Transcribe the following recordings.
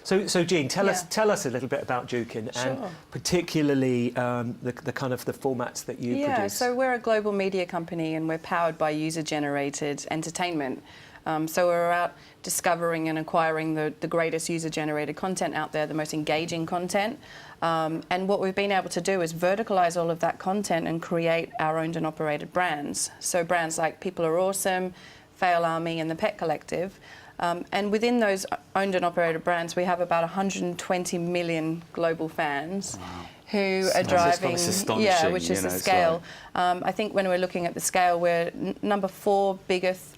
So Jean, tell us a little bit about Jukin, and particularly the kind of the formats that you produce. Yeah, so we're a global media company and we're powered by user-generated entertainment. So we're out discovering and acquiring the greatest user-generated content out there, the most engaging content. And what we've been able to do is verticalize all of that content and create our owned and operated brands. So brands like People Are Awesome, Fail Army and The Pet Collective. And within those owned and operated brands, we have about 120 million global fans who are driving, which is the scale. Like... I think when we're looking at the scale, we're number 4 biggest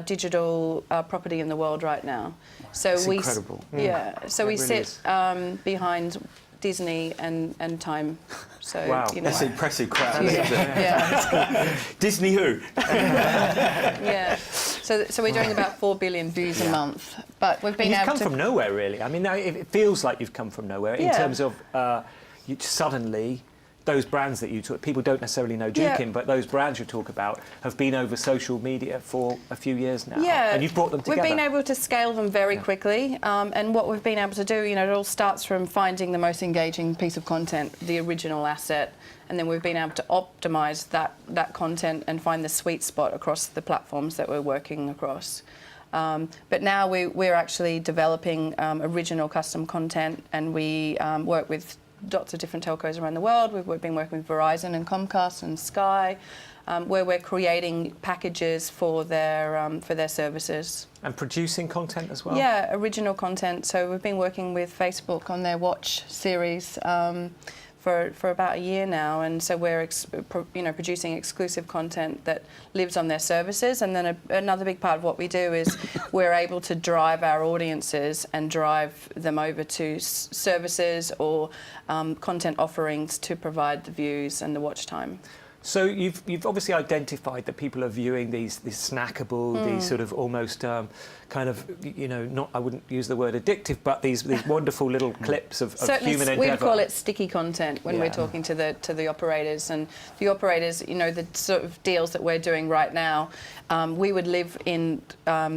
digital property in the world right now. So it's incredible. So we really sit behind Disney and Time. So, you know, that's an impressive crowd. Disney who? So we're doing about 4 billion views a month. But we've been able to... You've come from nowhere, really. I mean, it feels like you've come from nowhere in terms of you suddenly... Those brands that you talk, people don't necessarily know Jukin, but those brands you talk about have been over social media for a few years now. Yeah, and you've brought them together. We've been able to scale them very quickly, and what we've been able to do, you know, it all starts from finding the most engaging piece of content, the original asset, and then we've been able to optimise that content and find the sweet spot across the platforms that we're working across. But now we're actually developing original custom content, and we work with lots of different telcos around the world. We've been working with Verizon and Comcast and Sky, where we're creating packages for their services. And producing content as well? Yeah, original content. So we've been working with Facebook on their Watch series for about a year now, and so we're producing exclusive content that lives on their services. And then another big part of what we do is we're able to drive our audiences and drive them over to services or content offerings to provide the views and the watch time. So you've obviously identified that people are viewing these snackable, these sort of almost kind of, you know, I wouldn't use the word addictive, but these wonderful little clips of human endeavour. We would call it sticky content when we're talking to the operators, and the operators, you know, the sort of deals that we're doing right now, we would live in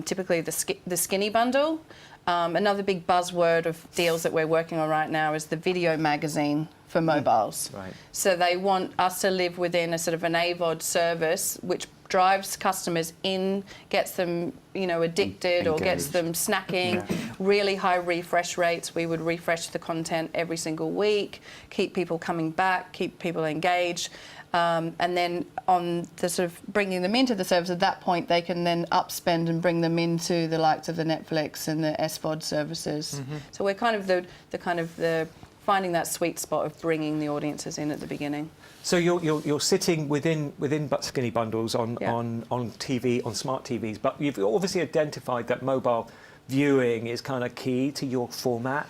typically the skinny bundle. Another big buzzword of deals that we're working on right now is the video magazine for mobiles. Right. So they want us to live within a sort of an AVOD service which drives customers in, gets them, you know, addicted or gets them snacking, really high refresh rates. We would refresh the content every single week, keep people coming back, keep people engaged. And then on the sort of bringing them into the service, at that point they can then upspend and bring them into the likes of the Netflix and the SVOD services. So we're kind of the finding that sweet spot of bringing the audiences in at the beginning. So you're sitting within skinny bundles on TV, on smart TVs, but you've obviously identified that mobile viewing is kind of key to your format.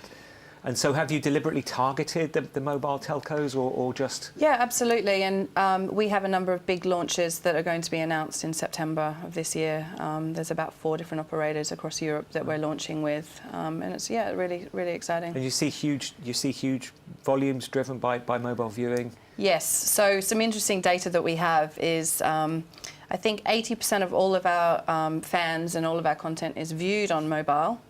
And so have you deliberately targeted the mobile telcos or just...? Yeah, absolutely. And we have a number of big launches that are going to be announced in September of this year. There's about 4 different operators across Europe that we're launching with. And it's, really, really exciting. And you see huge volumes driven by mobile viewing? Yes. So some interesting data that we have is I think 80% of all of our fans and all of our content is viewed on mobile.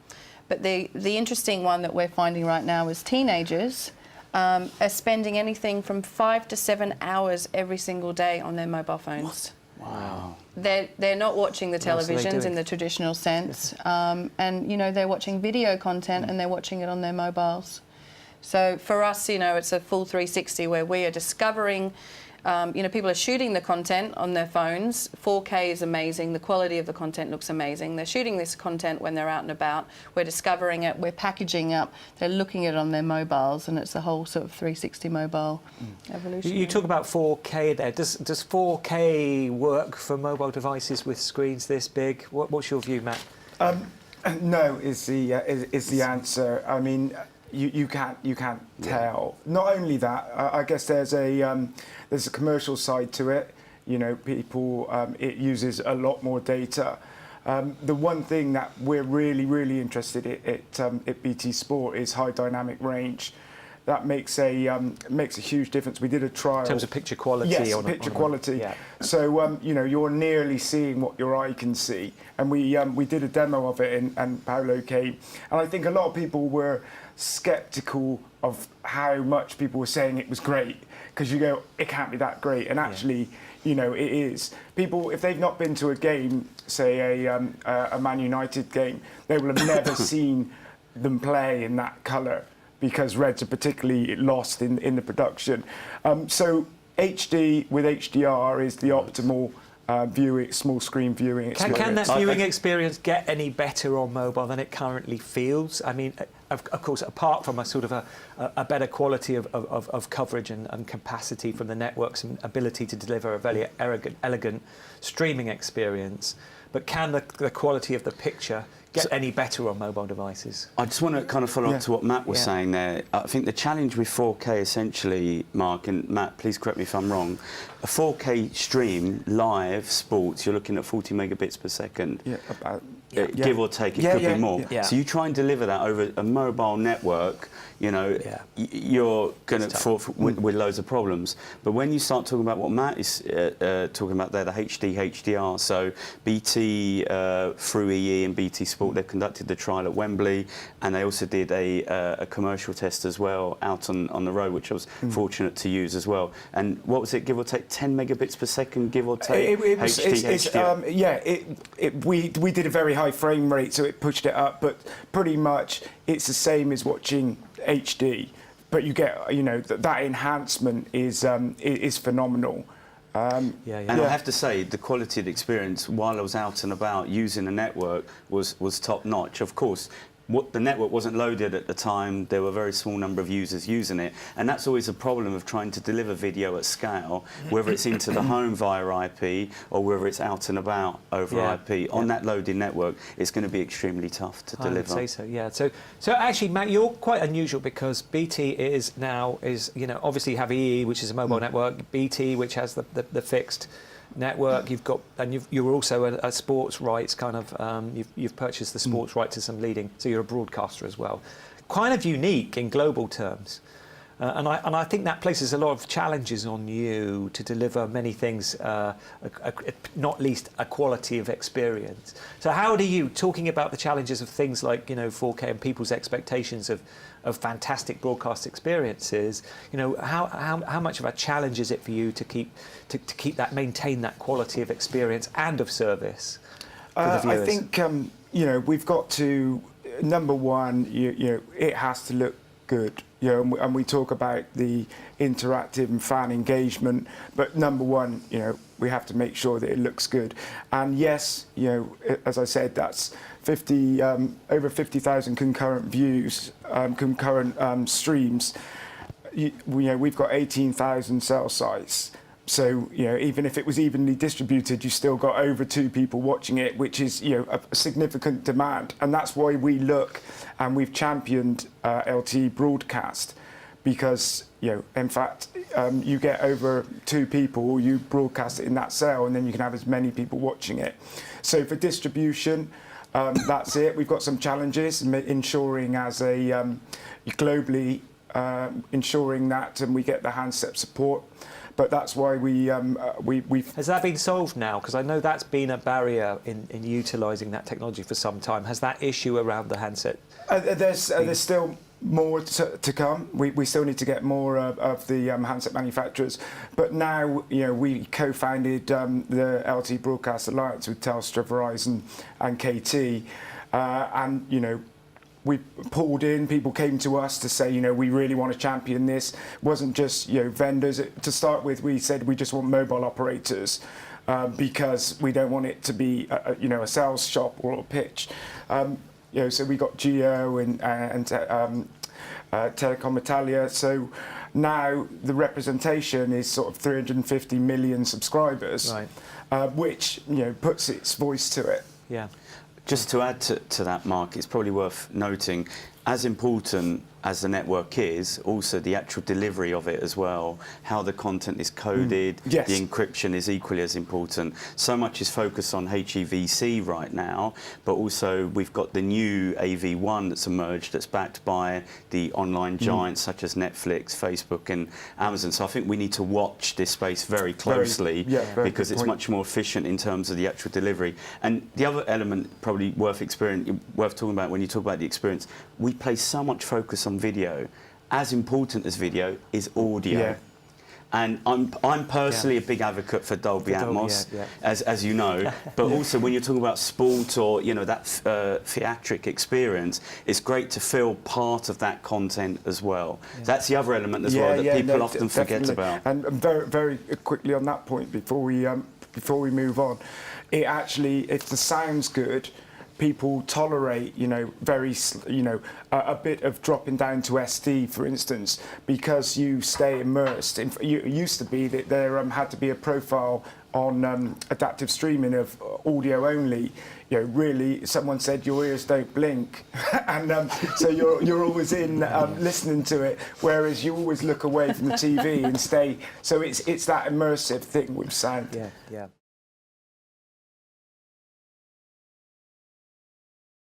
But the interesting one that we're finding right now is teenagers are spending anything from 5 to 7 hours every single day on their mobile phones. Wow. They're not watching the televisions in the traditional sense, and you know, they're watching video content and they're watching it on their mobiles. So for us, you know, it's a full 360 where we are discovering. You know, people are shooting the content on their phones. 4K is amazing. The quality of the content looks amazing. They're shooting this content when they're out and about. We're discovering it. We're packaging up. They're looking at it on their mobiles, and it's a whole sort of 360 mobile evolution. You talk about 4K there. Does 4K work for mobile devices with screens this big? What's your view, Matt? No is the answer. I mean, you can't tell. Not only that, I guess there's a commercial side to it. You know, it uses a lot more data. The one thing that we're really interested in at BT Sport is high dynamic range. that makes a huge difference. We did a trial in terms of picture quality. Yes, on picture quality. Yeah. So you know, you're nearly seeing what your eye can see. And we did a demo of it, and Paolo came, and I think a lot of people were sceptical of how much people were saying it was great, because you go, it can't be that great, and actually, you know, it is. People, if they've not been to a game, say a Man United game, they will have never seen them play in that colour, because Reds are particularly lost in the production. So HD with HDR is the optimal viewing, small screen viewing experience. Can that viewing experience get any better on mobile than it currently feels? I mean, of course, apart from a sort of a better quality of coverage and capacity from the networks and ability to deliver a very elegant streaming experience, but can the quality of the picture get any better on mobile devices? I just want to kind of follow up to what Matt was saying there. I think the challenge with 4K essentially, Mark, and Matt, please correct me if I'm wrong, a 4K stream, live sports, you're looking at 40 megabits per second. Yeah, about. Give or take, it could be more. Yeah. So you try and deliver that over a mobile network, you know, you're going to fall with loads of problems. But when you start talking about what Matt is talking about there, the HD, HDR, so BT through EE and BT Sport, they've conducted the trial at Wembley, and they also did a commercial test as well out on the road, which I was fortunate to use as well. And what was it, give or take 10 megabits per second, give or take? We did a very high frame rate, so it pushed it up, but pretty much it's the same as watching HD, but you get, you know, that enhancement is phenomenal. And I have to say, the quality of the experience while I was out and about using the network was top notch. Of course, the network wasn't loaded at the time. There were a very small number of users using it, and that's always a problem of trying to deliver video at scale, whether it's into the home via IP or whether it's out and about over IP. On that loaded network, it's going to be extremely tough to deliver. I would say so, yeah. So actually, Matt, you're quite unusual, because BT is you know, obviously you have EE, which is a mobile network, BT, which has the fixed network. You've got, and you're also a sports rights kind of. You've purchased the sports rights to some leading, so you're a broadcaster as well. Kind of unique in global terms, and I think that places a lot of challenges on you to deliver many things, not least a quality of experience. So how do you, talking about the challenges of things like, you know, 4K and people's expectations of fantastic broadcast experiences, you know, how much of a challenge is it for you to keep that, maintain that quality of experience and of service for the viewers? I think you know, we've got to, number one, you know, it has to look good. You know, and we talk about the interactive and fan engagement, but number one, you know, we have to make sure that it looks good. And yes, you know, as I said, that's over 50,000 concurrent views, concurrent streams. You know, we've got 18,000 cell sites. So, you know, even if it was evenly distributed, you still got over 2 people watching it, which is, you know, a significant demand. And that's why we look, and we've championed LTE broadcast, because, you know, in fact, you get over 2 people, you broadcast it in that cell, and then you can have as many people watching it. So for distribution, that's it. We've got some challenges ensuring as a globally, ensuring that and we get the handset support. But that's why we've... Has that been solved now? Because I know that's been a barrier in utilising that technology for some time. Has that issue around the handset? There's still more to come. We still need to get more of the handset manufacturers. But now, you know, we co-founded the LTE Broadcast Alliance with Telstra, Verizon and KT. And, you know, we pulled in, people came to us to say, you know, we really want to champion this. It wasn't just, you know, vendors. To start with, we said we just want mobile operators because we don't want it to be, you know, a sales shop or a pitch. You know, so we got Geo and Telecom Italia. So now the representation is sort of 350 million subscribers, right. Which, you know, puts its voice to it. Yeah. Just to add to that, Mark, it's probably worth noting, as important as the network is, also the actual delivery of it as well, how the content is coded, Yes. the encryption is equally as important. So much is focused on HEVC right now, but also we've got the new AV1 that's emerged that's backed by the online giants such as Netflix, Facebook and Amazon. So I think we need to watch this space very closely very because good it's point. much more efficient in terms of the actual delivery. And the other element probably worth talking about when you talk about the experience, we place so much focus on video. As important as video is audio. Yeah. And I'm personally a big advocate for Dolby Atmos, as you know. But also when you're talking about sport or that theatric experience, it's great to feel part of that content as well. That's the other element as well that people often forget about. And very, very quickly on that point before we move on, if the sound's good, people tolerate, a bit of dropping down to SD, for instance, because you stay immersed. It used to be that there had to be a profile on adaptive streaming of audio only. Really, someone said your ears don't blink, and so you're always in listening to it, whereas you always look away from the TV and stay. So it's that immersive thing with sound. Yeah.